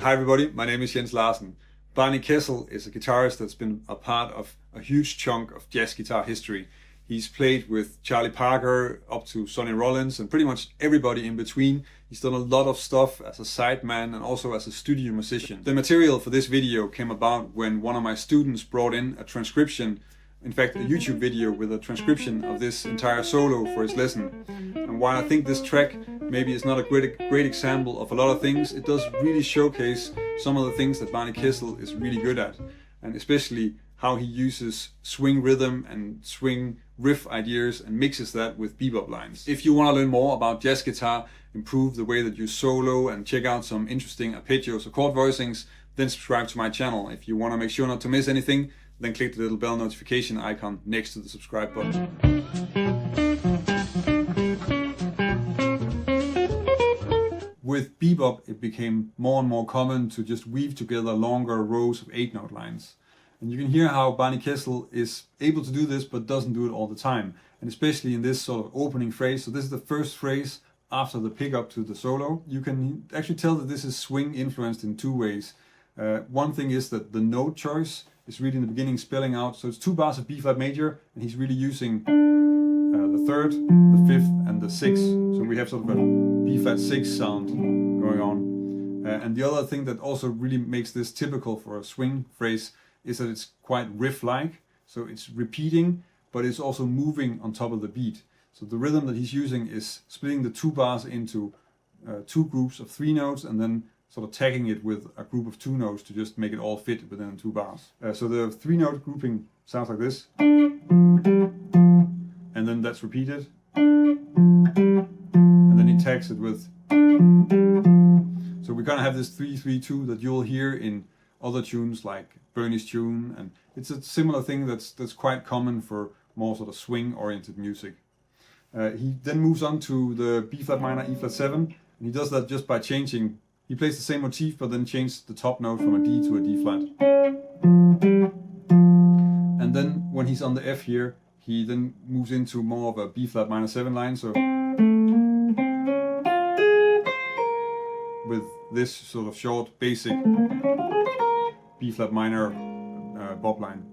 Hi everybody, my name is Larsen. Barney Kessel is a guitarist that's been a part of a huge chunk of jazz guitar history. He's played with Charlie Parker up to Sonny Rollins and pretty much everybody in between. He's done a lot of stuff as a sideman and also as a studio musician. The material for this video came about when one of my students brought in a transcription, in fact a YouTube video with a transcription of this entire solo for his lesson. And while I think this track maybe is not a great example of a lot of things, it does really showcase some of the things that Barney Kessel is really good at, and especially how he uses swing rhythm and swing riff ideas and mixes that with bebop lines. If you want to learn more about jazz guitar, improve the way that you solo and check out some interesting arpeggios or chord voicings, then subscribe to my channel. If you want to make sure not to miss anything, then click the little bell notification icon next to the subscribe button. With bebop, it became more and more common to just weave together longer rows of 8-note lines. And you can hear how Barney Kessel is able to do this, but doesn't do it all the time. And especially in this sort of opening phrase. So this is the first phrase after the pickup to the solo. You can actually tell that this is swing influenced in two ways. One thing is that the note choice is really in the beginning spelling out. So it's 2 bars of B flat major, and he's really using the 3rd, the 5th, and the 6th. So we have sort of a B flat 6 sound going on. And the other thing that also really makes this typical for a swing phrase is that it's quite riff-like. So it's repeating, but it's also moving on top of the beat. So the rhythm that he's using is splitting the 2 bars into 2 groups of 3 notes and then sort of tagging it with a group of 2 notes to just make it all fit within 2 bars. So the 3-note grouping sounds like this. And then that's repeated. And then he tags it with. So we kind of have this 3-3-2 that you'll hear in other tunes like Bernie's tune, and it's a similar thing that's quite common for more sort of swing oriented music. He then moves on to the B flat minor, E flat 7, and he does that just by changing. He plays the same motif but then changes the top note from a D to a D flat. And then when he's on the F here, he then moves into more of a B flat minor 7 line, so with this sort of short basic B flat minor bob line.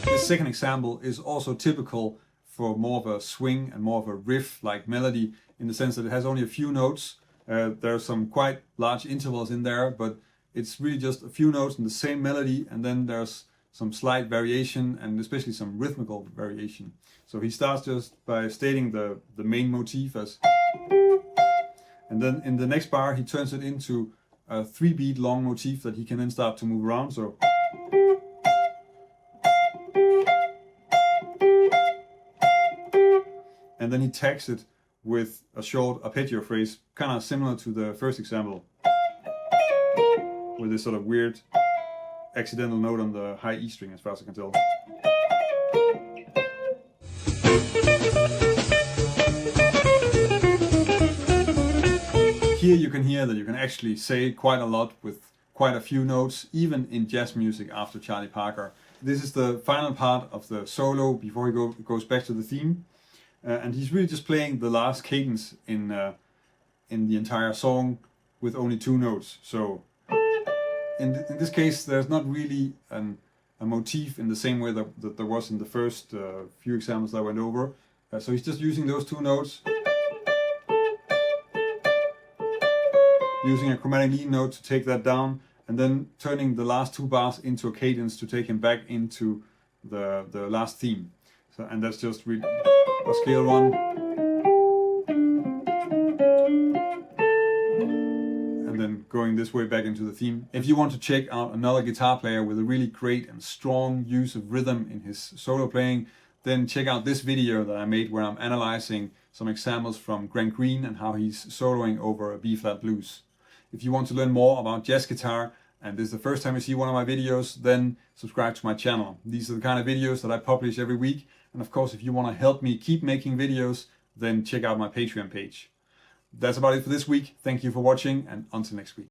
This second example is also typical for more of a swing and more of a riff-like melody, in the sense that it has only a few notes. There are some quite large intervals in there, but it's really just a few notes in the same melody, and then there's some slight variation and especially some rhythmical variation. So he starts just by stating the main motif as, and then in the next bar he turns it into a 3-beat long motif that he can then start to move around. So and then he tags it with a short arpeggio phrase, kind of similar to the first example, with this sort of weird accidental note on the high E string, as far as I can tell. Here you can hear that you can actually say quite a lot with quite a few notes, even in jazz music after Charlie Parker. This is the final part of the solo before he goes back to the theme. And he's really just playing the last cadence in the entire song with only 2 notes. So in this case, there's not really a motif in the same way that there was in the first few examples that I went over. So he's just using those 2 notes, using a chromatic lead note to take that down, and then turning the last 2 bars into a cadence to take him back into the last theme. So, and that's just really a scale 1, and then going this way back into the theme. If you want to check out another guitar player with a really great and strong use of rhythm in his solo playing, then check out this video that I made where I'm analyzing some examples from Grant Green and how he's soloing over a B-flat blues. If you want to learn more about jazz guitar, and this is the first time you see one of my videos, then subscribe to my channel. These are the kind of videos that I publish every week. And of course, if you want to help me keep making videos, then check out my Patreon page. That's about it for this week. Thank you for watching, and until next week.